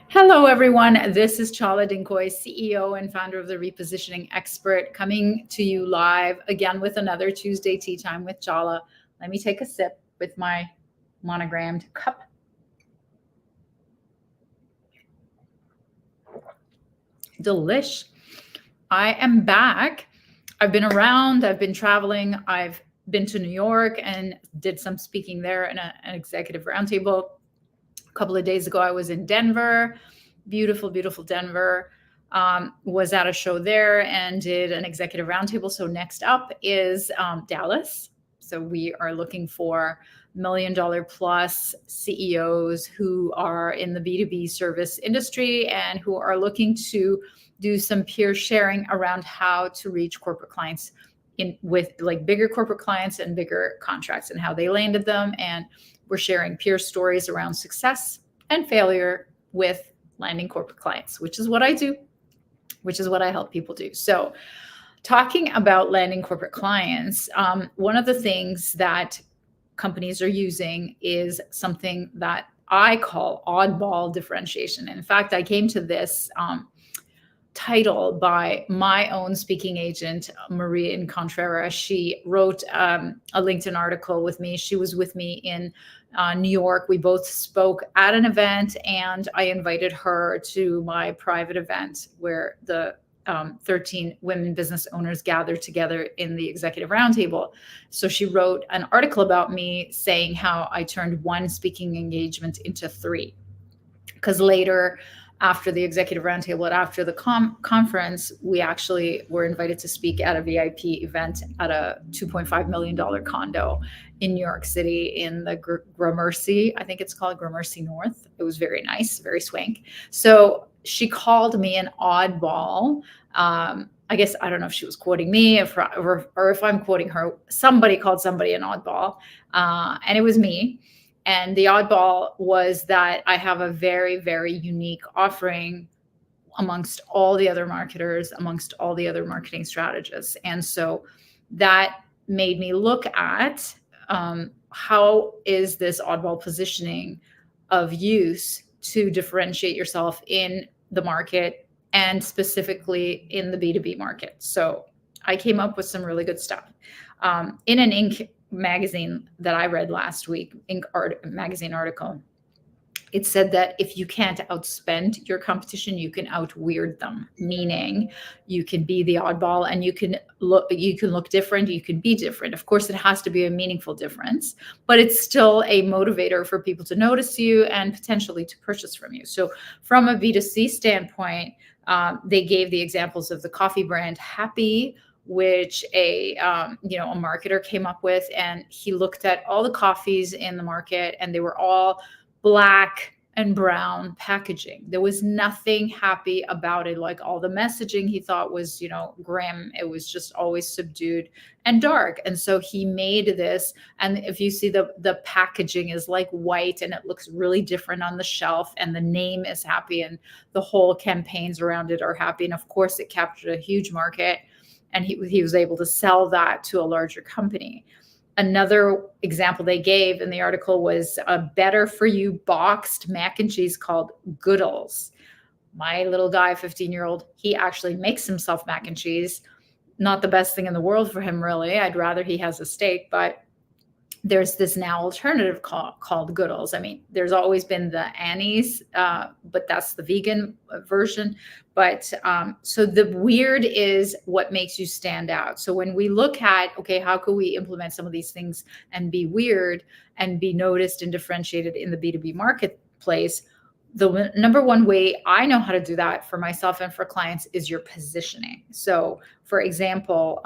Hello, everyone. This is Chala Dinkoy, CEO and founder of the Repositioning Expert, coming to you live again with another Tuesday Tea Time with Chala. Let me take a sip with my monogrammed cup. Delish. I am back. I've been around, I've been traveling, I've been to New York and did some speaking there in an executive roundtable. A couple of days ago, I was in Denver, beautiful, beautiful Denver. Was at a show there and did an executive roundtable. So next up is Dallas. So we are looking for $1 million plus CEOs who are in the B2B service industry and who are looking to do some peer sharing around how to reach corporate clients with like bigger corporate clients and bigger contracts and how they landed them. And we're sharing peer stories around success and failure with landing corporate clients, which is what I do, which is what I help people do. So talking about landing corporate clients, one of the things that companies are using is something that I call oddball differentiation. In fact, I came to this title by my own speaking agent, Maria Contreras. She wrote a LinkedIn article with me. She was with me in New York. We both spoke at an event, and I invited her to my private event where the 13 women business owners gathered together in the executive roundtable. So she wrote an article about me saying how I turned one speaking engagement into three. Because later, after the executive roundtable and after the conference, we actually were invited to speak at a VIP event at a $2.5 million condo in New York City in the Gramercy, I think it's called Gramercy North. It was very nice, very swank. So she called me an oddball. I guess, I don't know if she was quoting me or if I'm quoting her. Somebody called somebody an oddball, and it was me. And the oddball was that I have a very, very unique offering amongst all the other marketers, amongst all the other marketing strategists. And so that made me look at how is this oddball positioning of use to differentiate yourself in the market and specifically in the B2B market. So I came up with some really good stuff. In an Inc. magazine that I read last week, Inc. magazine article, it said that if you can't outspend your competition, you can out-wierd them, meaning you can be the oddball and you can look different, you can be different. Of course, it has to be a meaningful difference, but it's still a motivator for people to notice you and potentially to purchase from you. So from a B2C standpoint, they gave the examples of the coffee brand Happy, which a marketer came up with, and he looked at all the coffees in the market and they were all black and brown packaging. There was nothing happy about it. Like all the messaging he thought was, grim. It was just always subdued and dark. And so he made this. And if you see the packaging is like white and it looks really different on the shelf, and the name is Happy and the whole campaigns around it are happy. And of course it captured a huge market. And he was able to sell that to a larger company. Another example they gave in the article was a better for you boxed mac and cheese called Goodles. My little guy, 15-year-old, he actually makes himself mac and cheese. Not the best thing in the world for him, really. I'd rather he has a steak, but there's this now alternative called Goodles. I mean, there's always been the Annie's, but that's the vegan version. But so the weird is what makes you stand out. So when we look at, okay, how could we implement some of these things and be weird and be noticed and differentiated in the B2B marketplace, the number one way I know how to do that for myself and for clients is your positioning. So for example,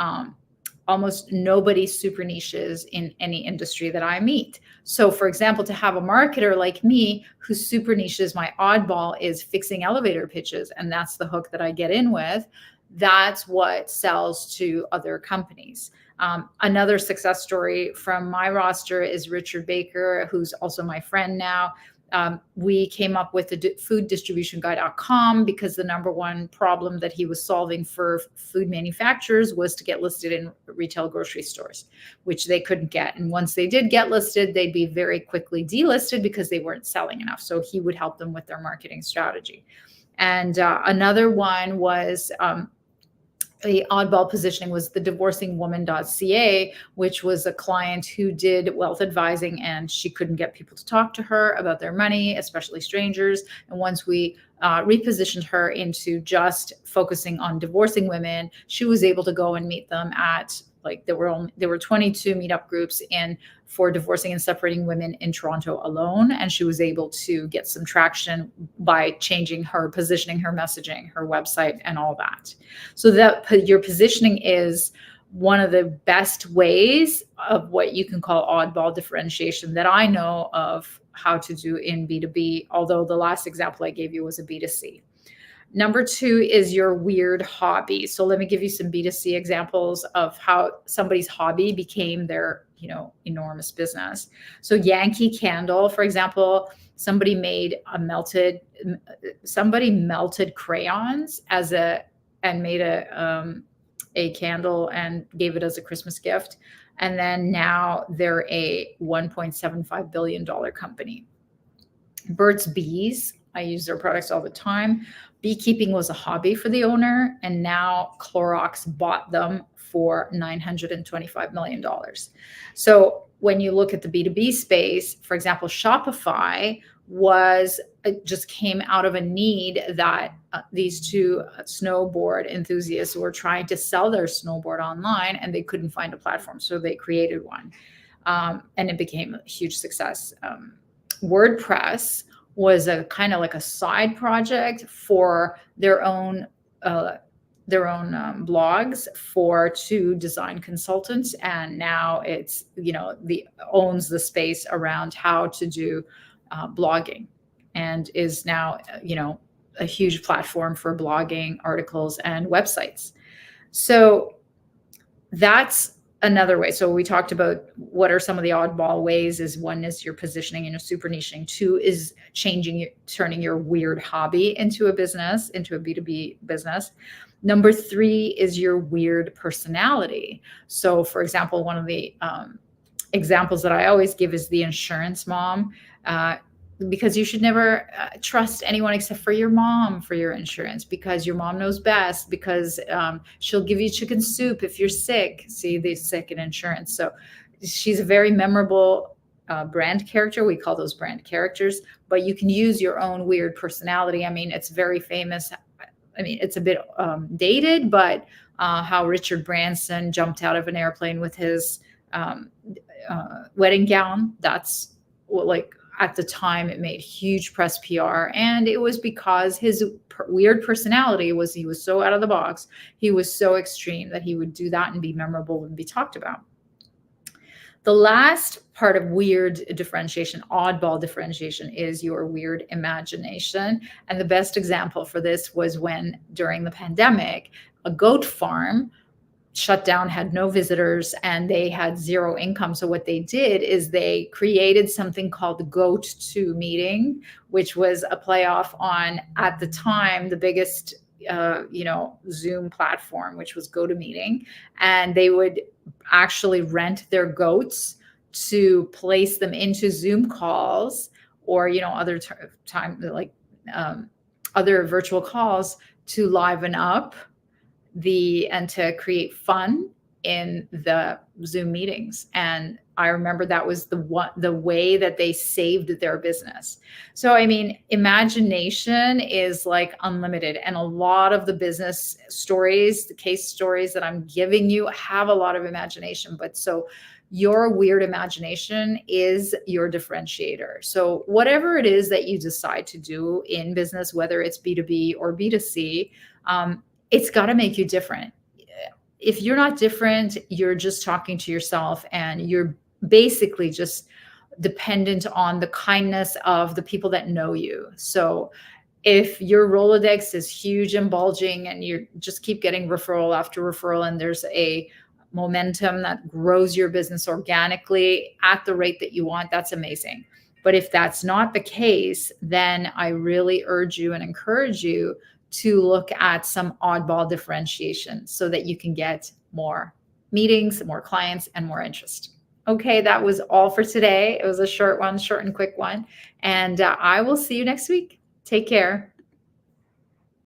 almost nobody super niches in any industry that I meet. So for example, to have a marketer like me who super niches, my oddball is fixing elevator pitches, and that's the hook that I get in with, that's what sells to other companies. Another success story from my roster is Richard Baker, who's also my friend now. We came up with the fooddistributionguy.com because the number one problem that he was solving for food manufacturers was to get listed in retail grocery stores, which they couldn't get. And once they did get listed, they'd be very quickly delisted because they weren't selling enough. So he would help them with their marketing strategy. And another one was the oddball positioning was the divorcingwoman.ca, which was a client who did wealth advising and she couldn't get people to talk to her about their money, especially strangers. And once we repositioned her into just focusing on divorcing women, she was able to go and meet them at, like, there were 22 meetup groups for divorcing and separating women in Toronto alone. And she was able to get some traction by changing her positioning, her messaging, her website, and all that. So that your positioning is one of the best ways of what you can call oddball differentiation that I know of how to do in B2B, although the last example I gave you was a B2C. Number two is your weird hobby. So let me give you some B2C examples of how somebody's hobby became their, enormous business. So Yankee Candle, for example, somebody melted crayons and made a candle and gave it as a Christmas gift. And then now they're a $1.75 billion company. Burt's Bees, I use their products all the time. Beekeeping was a hobby for the owner, and now Clorox bought them for $925 million. So when you look at the B2B space, for example, Shopify just came out of a need that these two snowboard enthusiasts were trying to sell their snowboard online and they couldn't find a platform. So they created one, and it became a huge success. WordPress was a kind of like a side project for their own blogs for two design consultants, and now it's owns the space around how to do blogging, and is now a huge platform for blogging articles and websites. So that's another way. So we talked about what are some of the oddball ways. Is one is your positioning and your super niching. Two is turning your weird hobby into a business, into a B2B business. Number three is your weird personality. So for example, one of the examples that I always give is the insurance mom, because you should never trust anyone except for your mom for your insurance, because your mom knows best, because she'll give you chicken soup if you're sick. See, they're sick in insurance. So she's a very memorable brand character. We call those brand characters, but you can use your own weird personality. I mean, it's very famous. I mean, it's a bit dated, but how Richard Branson jumped out of an airplane with his wedding gown. That's like, at the time, it made huge press PR, and it was because his weird personality was, he was so out of the box, he was so extreme that he would do that and be memorable and be talked about. The last part of weird differentiation, oddball differentiation, is your weird imagination. And the best example for this was when, during the pandemic, a goat farm shut down, had no visitors, and they had zero income. So what they did is they created something called the Goat 2 meeting, which was a playoff on, at the time, the biggest Zoom platform, which was GoToMeeting. And they would actually rent their goats to place them into Zoom calls, or other other virtual calls, to liven up and to create fun in the Zoom meetings. And I remember that was the way that they saved their business. So, I mean, imagination is like unlimited. And a lot of the business stories, the case stories that I'm giving you, have a lot of imagination. But so your weird imagination is your differentiator. So whatever it is that you decide to do in business, whether it's B2B or B2C, it's got to make you different. If you're not different, you're just talking to yourself, and you're basically just dependent on the kindness of the people that know you. So if your Rolodex is huge and bulging, and you just keep getting referral after referral, and there's a momentum that grows your business organically at the rate that you want, that's amazing. But if that's not the case, then I really urge you and encourage you to look at some oddball differentiation so that you can get more meetings, more clients, and more interest. Okay, that was all for today. It was a short one, short and quick one. And I will see you next week. Take care.